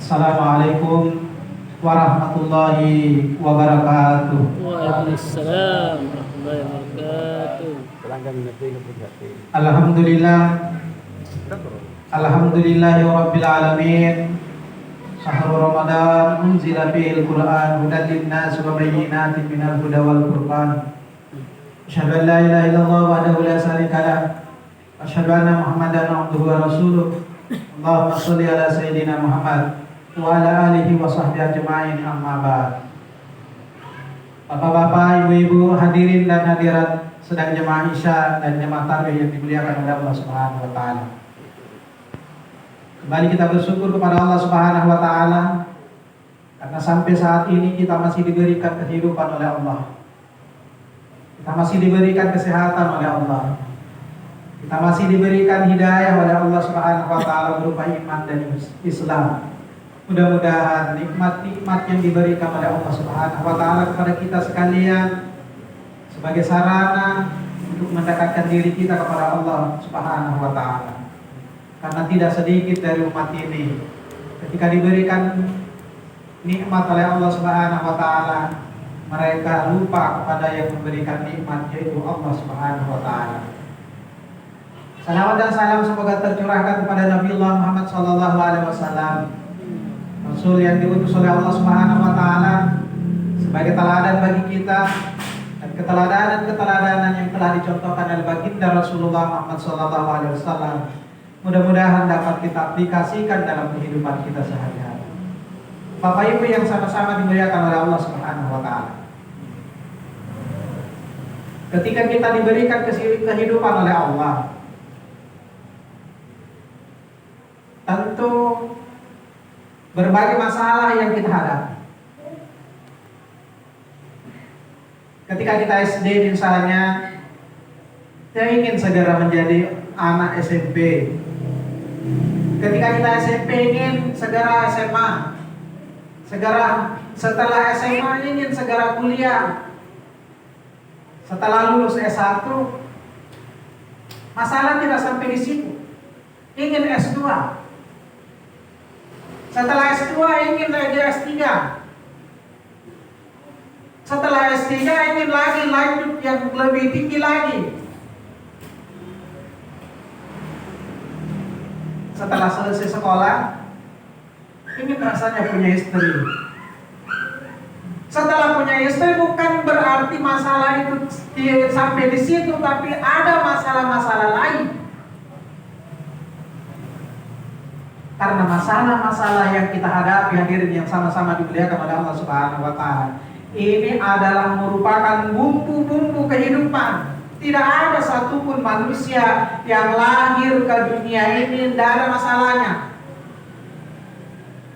Assalamualaikum warahmatullahi wabarakatuh. Waalaikumsalam warahmatullahi wabarakatuh. Alhamdulillah, alhamdulillahi rabbil alamin. Syahrul Ramadan unzila fihil Qur'an hudan linnas wa bayyinatin minal huda wal furqan. Asyhadu an la ilaha illallah wahdahu la syarika lah. Asyhadu anna Muhammadan abduhu wa rasuluh. Allahumma shalli ala sayyidina Muhammad wa ala alihi wa sahbihi ajma'in, amma ba'd. Bapak-bapak, ibu-ibu, hadirin dan hadirat sedang jemaah Isya dan jemaah tarawih yang dimuliakan oleh Allah Subhanahu wa taala. Kembali kita bersyukur kepada Allah Subhanahu wa taala karena sampai saat ini kita masih diberikan kehidupan oleh Allah. Kita masih diberikan kesehatan oleh Allah. Kita masih diberikan hidayah oleh Allah Subhanahu wa taala berupa iman dan Islam. Mudah-mudahan nikmat-nikmat yang diberikan oleh Allah Subhanahu wa taala kepada kita sekalian sebagai sarana untuk mendekatkan diri kita kepada Allah Subhanahu wa taala. Karena tidak sedikit dari umat ini ketika diberikan nikmat oleh Allah Subhanahu wa taala, mereka lupa kepada yang memberikan nikmat, yaitu Allah Subhanahu wa taala. Salawat dan salam semoga tercurahkan kepada Nabiullah Muhammad sallallahu alaihi wasallam, Rasul yang diutus oleh Allah Subhanahu wa taala sebagai teladan bagi kita, dan keteladanan yang telah dicontohkan oleh baginda Rasulullah Muhammad sallallahu alaihi wasallam mudah-mudahan dapat kita aplikasikan dalam kehidupan kita sehari-hari. Bapak Ibu yang sama-sama dimuliakan oleh Allah Subhanahu wa taala. Ketika kita diberikan kehidupan oleh Allah, tentu berbagai masalah yang kita hadapi. Ketika kita SD misalnya, kita ingin segera menjadi anak SMP. Ketika kita SMP ingin segera SMA. Setelah SMA ingin segera kuliah. Setelah lulus S1, masalah tidak sampai di situ. Ingin S2. Setelah S2 ingin lagi S3. Setelah S3 ingin lagi lanjut yang lebih tinggi lagi. Setelah selesai sekolah, ingin rasanya punya istri. Setelah punya istri bukan berarti masalah itu sampai di situ, tapi ada masalah-masalah lain. Karena masalah-masalah yang kita hadapi, hadirin yang sama-sama dimuliakan oleh Allah Subhanahu wa taala, ini adalah merupakan bumbu-bumbu kehidupan. Tidak ada satupun manusia yang lahir ke dunia ini tidak ada masalahnya.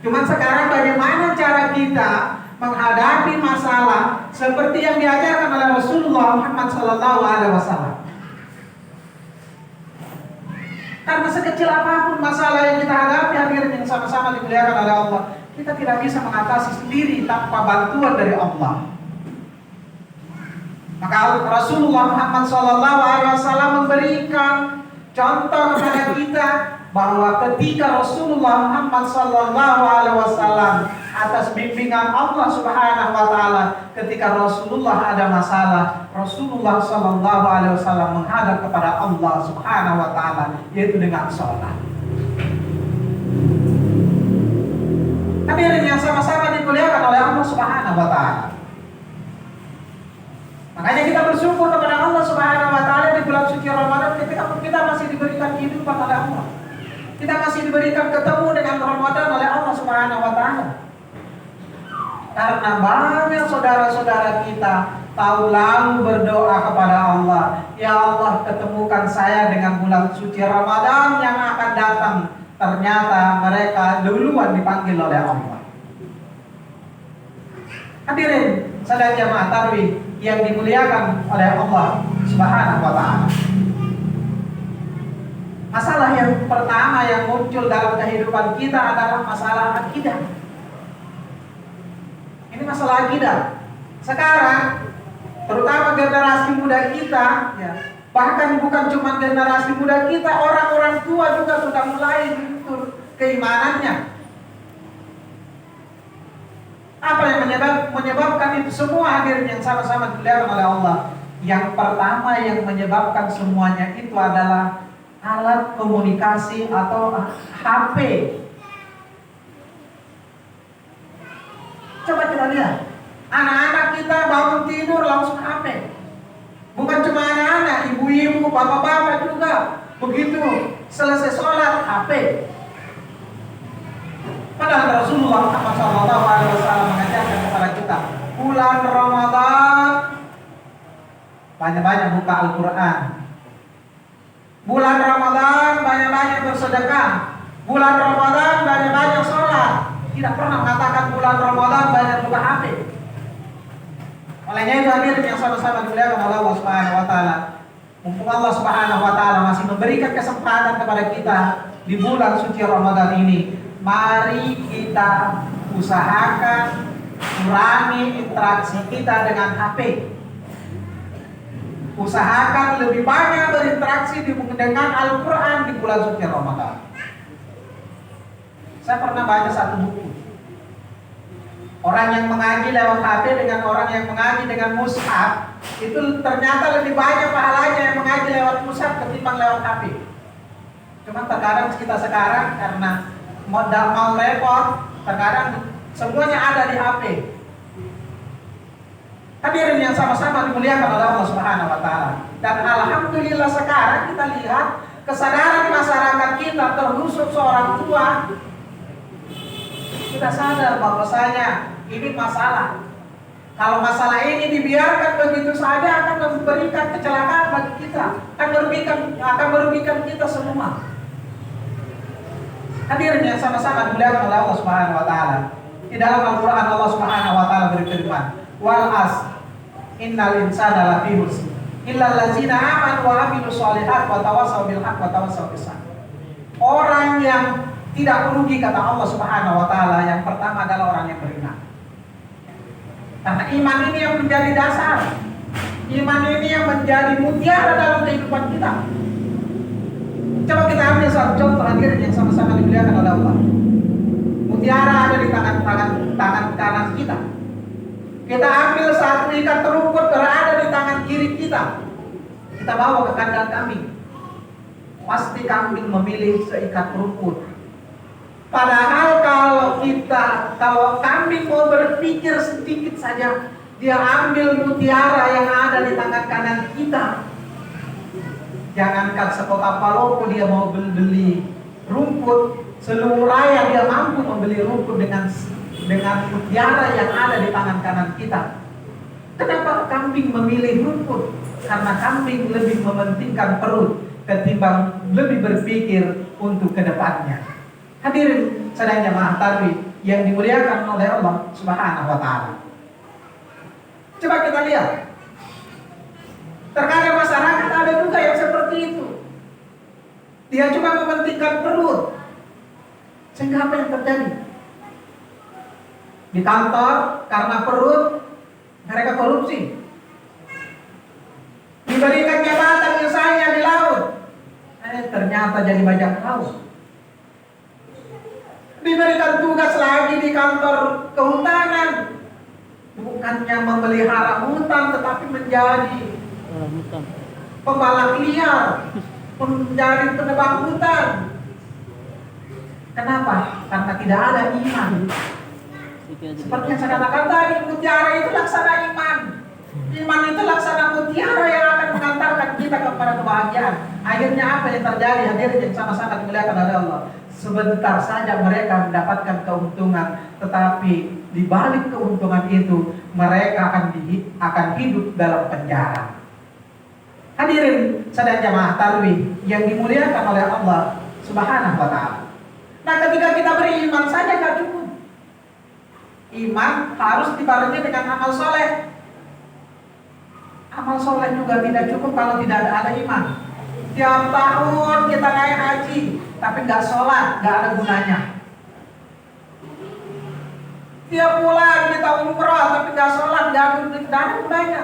Cuma sekarang bagaimana cara kita menghadapi masalah seperti yang diajarkan oleh Rasulullah Muhammad SAW. Karena sekecil apapun masalah yang kita hadapi, hadirin yang sama-sama dimuliakan oleh Allah, kita tidak bisa mengatasi sendiri tanpa bantuan dari Allah. Maka Rasulullah Muhammad SAW memberikan contoh kepada kita bahwa ketika Rasulullah Muhammad SAW atas bimbingan Allah Subhanahu wa taala, ketika Rasulullah ada masalah, Rasulullah SAW menghadap kepada Allah Subhanahu wa taala, yaitu dengan salat. Hadirin yang sama-sama dimuliakan oleh Allah Subhanahu wa taala. Makanya kita bersyukur kepada Allah Subhanahu wa taala di bulan suci Ramadan ketika kita masih diberikan kehidupan oleh Allah. Kita masih diberikan ketemu dengan Ramadan oleh Allah Subhanahu wa taala. Karena banyak saudara-saudara kita tahun lalu berdoa kepada Allah, ya Allah, ketemukan saya dengan bulan suci Ramadan yang akan datang. Ternyata mereka duluan dipanggil oleh Allah. Hadirin saudara jamaah tarawih yang dimuliakan oleh Allah Subhanahu wa taala. Masalah yang pertama yang muncul dalam kehidupan kita adalah masalah akidah. Ini masalah akidah. Sekarang terutama generasi muda kita, ya, bahkan bukan cuma generasi muda kita, orang-orang tua juga sudah mulai luntur keimanannya. menyebabkan itu semua hadir yang sama-sama dimuliakan oleh Allah? Yang pertama yang menyebabkan semuanya itu adalah alat komunikasi atau HP. Coba kita lihat, anak-anak kita bangun tidur langsung HP. Bukan cuma anak-anak, ibu-ibu, bapak-bapak juga. Begitu selesai sholat, HP. Padahal Rasulullah Muhammad SAW mengajarkan kepada kita, bulan Ramadan banyak-banyak buka Al-Quran. Bulan Ramadan banyak-banyak bersedekah. Bulan Ramadan banyak-banyak sholat. Tidak pernah mengatakan bulan Ramadan banyak buka HP. Olehnya itu hadirin yang sama-sama dimuliakan oleh Allah Subhanahu wa taala. Mumpung Allah Subhanahu wa taala masih memberikan kesempatan kepada kita di bulan suci Ramadan ini, mari kita usahakan kurangi interaksi kita dengan HP. Usahakan lebih banyak berinteraksi dengan Al-Quran di bulan suci Ramadan. Saya pernah baca satu buku. Orang yang mengaji lewat HP dengan orang yang mengaji dengan mushaf, itu ternyata lebih banyak pahalanya yang mengaji lewat mushaf ketimbang lewat HP. Cuma terkadang kita sekarang karena mau repot, terkadang semuanya ada di HP. Hadirin yang sama-sama dimuliakan oleh Allah Subhanahu wa taala. Dan alhamdulillah sekarang kita lihat kesadaran masyarakat kita, terkhusus seorang tua, kita sadar bahwasanya ini masalah. Kalau masalah ini dibiarkan begitu saja akan memberikan kecelakaan bagi kita, akan merugikan kita semua. Hadirin yang sama-sama dimuliakan oleh Allah Subhanahu wa taala. Di dalam Al-Qur'an Allah Subhanahu wa taala berfirman, "Wal as innal insana lafi khusr illa allazina amanu wa amilus shalihat wa tawassaw bil haqq wa tawassaw bis sabr." Orang yang tidak merugi kata Allah Subhanahu wa taala yang pertama adalah orang yang beriman. Karena iman ini yang menjadi dasar. Iman ini yang menjadi mutiara dalam kehidupan kita. Coba kita ambil satu contoh hadirin yang sama-sama dimuliakan oleh Allah. Mutiara ada di tangan kanan kita. Kita ambil satu ikat rumput berada di tangan kiri kita. Kita bawa ke kandang kambing. Pasti kambing memilih seikat rumput. Padahal kalau kambing mau berpikir sedikit saja, dia ambil mutiara yang ada di tangan kanan kita. Jangankan sekota Palopo dia mau beli rumput, seluruh raya dia mampu membeli rumput dengan mutiara yang ada di tangan kanan kita. Kenapa kambing memilih rumput? Karena kambing lebih mementingkan perut ketimbang lebih berpikir untuk kedepannya. Hadirin sedang jamaah tarawih yang dimuliakan oleh Allah Subhanahu wa taala. Coba kita lihat. Terkadang masyarakat ada juga yang seperti itu. Dia cuma mementingkan perut. Sehingga apa yang terjadi? Di kantor karena perut mereka korupsi. Diberikan jabatan misalnya di laut, ternyata jadi bajak laut. Diberikan tugas lagi di kantor kehutanan, bukannya memelihara hutan tetapi menjadi pembalak liar, menjadi penebang hutan. Kenapa? Karena tidak ada iman. Seperti yang saya katakan tadi, mutiara itu laksana iman. Iman itu laksana mutiara yang akan mengantarkan kita kepada kebahagiaan. Akhirnya apa yang terjadi? Hadirin yang sama-sama dimuliakan oleh Allah. Sebentar saja mereka mendapatkan keuntungan, tetapi di balik keuntungan itu mereka akan hidup dalam penjara. Hadirin sedang jamaah tarawih yang dimuliakan oleh Allah Subhanahu wa taala. Nah, ketika kita beriman saja tidak cukup. Iman harus dibarengi dengan amal soleh. Amal soleh juga tidak cukup kalau tidak ada iman. Tiap tahun kita naik haji, tapi nggak sholat, nggak ada gunanya. Tiap bulan kita umrah, tapi nggak sholat, nggak ada gunanya.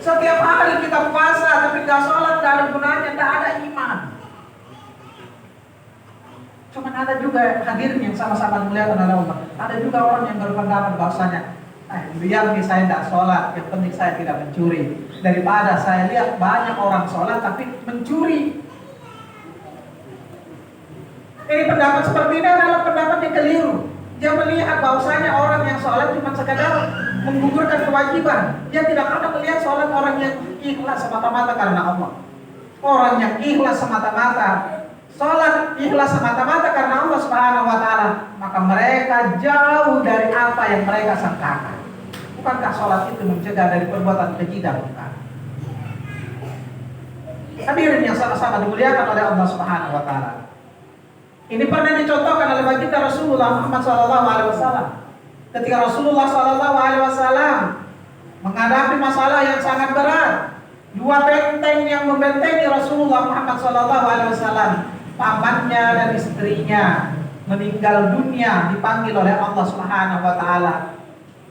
Setiap hari kita puasa, tapi nggak sholat, nggak ada gunanya, nggak ada iman. Cuman ada juga hadirin yang sama-sama dimuliakan oleh Allah. Ada juga orang yang berpendapat bahwasanya biar saya tidak sholat, yang penting saya tidak mencuri. Daripada saya lihat banyak orang sholat tapi mencuri. Ini pendapat seperti ini adalah pendapat yang keliru. Dia melihat bahwasanya orang yang sholat cuma sekadar menggugurkan kewajiban. Dia tidak pernah melihat sholat orang yang ikhlas semata-mata karena Allah. Orang yang ikhlas semata-mata, sholat ikhlas semata-mata karena Allah Subhanahu wa Ta'ala, maka mereka jauh dari apa yang mereka sangkakan. Bukankah sholat itu mencegah dari perbuatan keji dan bukan? Hadirin yang sama-sama dimuliakan oleh Allah Subhanahu wa Ta'ala. Ini pernah dicontohkan oleh baginda Rasulullah Muhammad SAW. Ketika Rasulullah SAW menghadapi masalah yang sangat berat, dua benteng yang membentengi Rasulullah Muhammad SAW, pamannya dan istrinya meninggal dunia, dipanggil oleh Allah Subhanahu wa Ta'ala.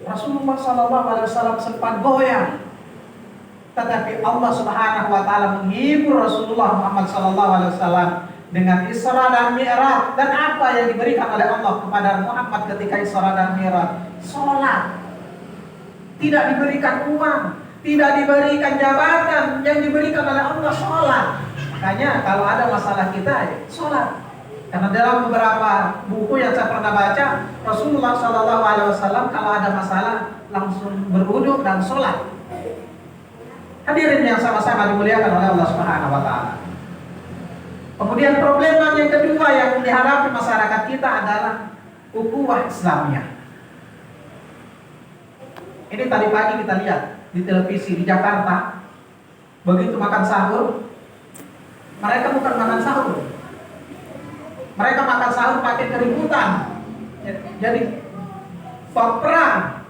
Rasulullah SAW sempat goyah, tetapi Allah Subhanahu wa Ta'ala menghibur Rasulullah Muhammad SAW dengan Isra dan Mi'raj. Dan apa yang diberikan oleh Allah kepada Muhammad ketika Isra dan Mi'raj? Sholat. Tidak diberikan uang, tidak diberikan jabatan, yang diberikan oleh Allah sholat. Makanya kalau ada masalah kita, ya sholat. Karena dalam beberapa buku yang saya pernah baca, Rasulullah SAW kalau ada masalah langsung berwudu dan sholat. Hadirin yang sama-sama dimuliakan oleh Allah Subhanahu wa Ta'ala. Kemudian problem yang kedua yang dihadapi masyarakat kita adalah ukhuwah Islamiyah. Ini tadi pagi kita lihat di televisi di Jakarta, begitu makan sahur, mereka bukan makan sahur, mereka makan sahur pakai keributan, jadi perang.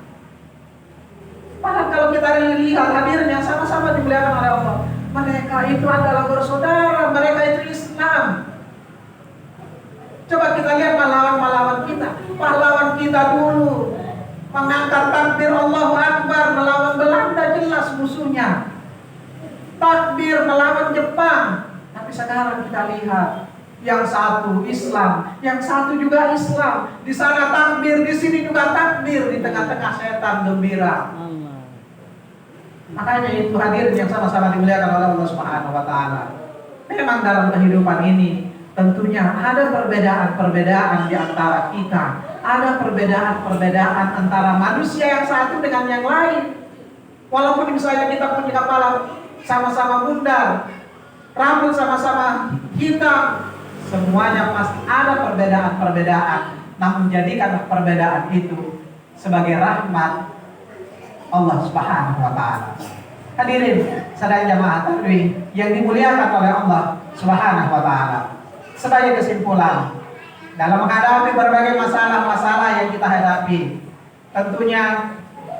Padahal kalau kita lihat hadirin yang sama-sama dimuliakan oleh Allah, mereka itu adalah bersaudara, mereka itu Islam. Coba kita lihat pahlawan-pahlawan kita. Pahlawan kita dulu mengangkat takbir Allahu Akbar melawan Belanda, jelas musuhnya. Takbir melawan Jepang. Tapi sekarang kita lihat, yang satu Islam, yang satu juga Islam. Di sana takbir, di sini juga takbir, di tengah-tengah setan gembira. Makanya itu hadirin yang sama-sama dimuliakan oleh Allah Subhanahu wa Ta'ala. Memang dalam kehidupan ini tentunya ada perbedaan-perbedaan di antara kita. Ada perbedaan-perbedaan antara manusia yang satu dengan yang lain. Walaupun misalnya kita punya kepala sama-sama bundar, rambut sama-sama hitam, semuanya pasti ada perbedaan-perbedaan. Namun jadikanlah perbedaan itu sebagai rahmat Allah Subhanahu wa Ta'ala. Hadirin sedang jamaah taklim yang dimuliakan oleh Allah Subhanahu wa Ta'ala. Sebagai kesimpulan, dalam menghadapi berbagai masalah-masalah yang kita hadapi, tentunya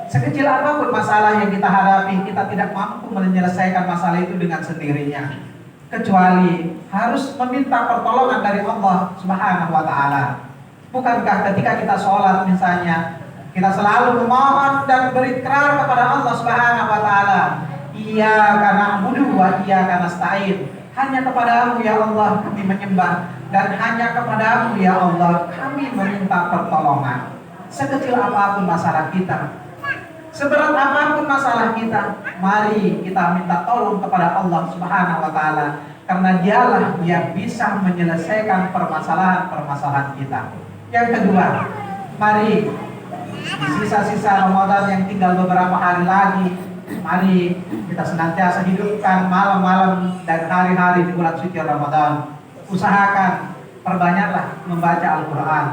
sekecil apapun masalah yang kita hadapi, kita tidak mampu menyelesaikan masalah itu dengan sendirinya, kecuali harus meminta pertolongan dari Allah Subhanahu wa Ta'ala. Bukankah ketika kita sholat misalnya, kita selalu memohon dan berikrar kepada Allah Subhanahu wa Ta'ala, Iyyaka na'budu wa iyyaka nasta'in. Hanya kepadamu ya Allah kami menyembah, dan hanya kepadamu ya Allah kami meminta pertolongan. Sekecil apapun masalah kita, seberat apapun masalah kita, mari kita minta tolong kepada Allah Subhanahu wa Ta'ala, karena Dialah yang bisa menyelesaikan permasalahan-permasalahan kita. Yang kedua, mari di sisa-sisa Ramadan yang tinggal beberapa hari lagi, mari kita senantiasa hidupkan malam-malam dan hari-hari di bulan suci Ramadan. Usahakan perbanyaklah membaca Al-Quran,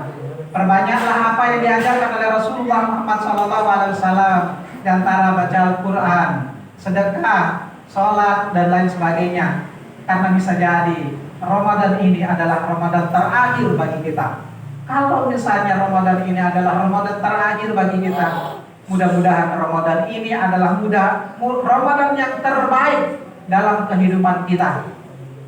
perbanyaklah apa yang diajarkan oleh Rasulullah Muhammad SAW, di antara baca Al-Quran, sedekah, sholat dan lain sebagainya. Karena bisa jadi Ramadan ini adalah Ramadan terakhir bagi kita. Kalau misalnya Ramadan ini adalah Ramadan terakhir bagi kita, mudah-mudahan Ramadan ini adalah Ramadan yang terbaik dalam kehidupan kita.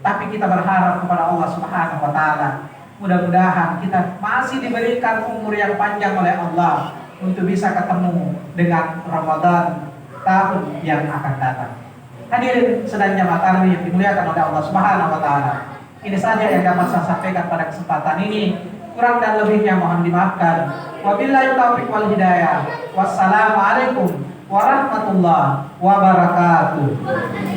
Tapi kita berharap kepada Allah Subhanahu wa Ta'ala, mudah-mudahan kita masih diberikan umur yang panjang oleh Allah untuk bisa ketemu dengan Ramadan tahun yang akan datang. Hadirin sedang jamaah taklim yang dimuliakan oleh Allah Subhanahu wa Ta'ala. Ini saja yang dapat saya sampaikan pada kesempatan ini. Kurang dan lebihnya mohon dimaafkan. Wabillahi taufiq wal hidayah. Wassalamualaikum warahmatullahi wabarakatuh.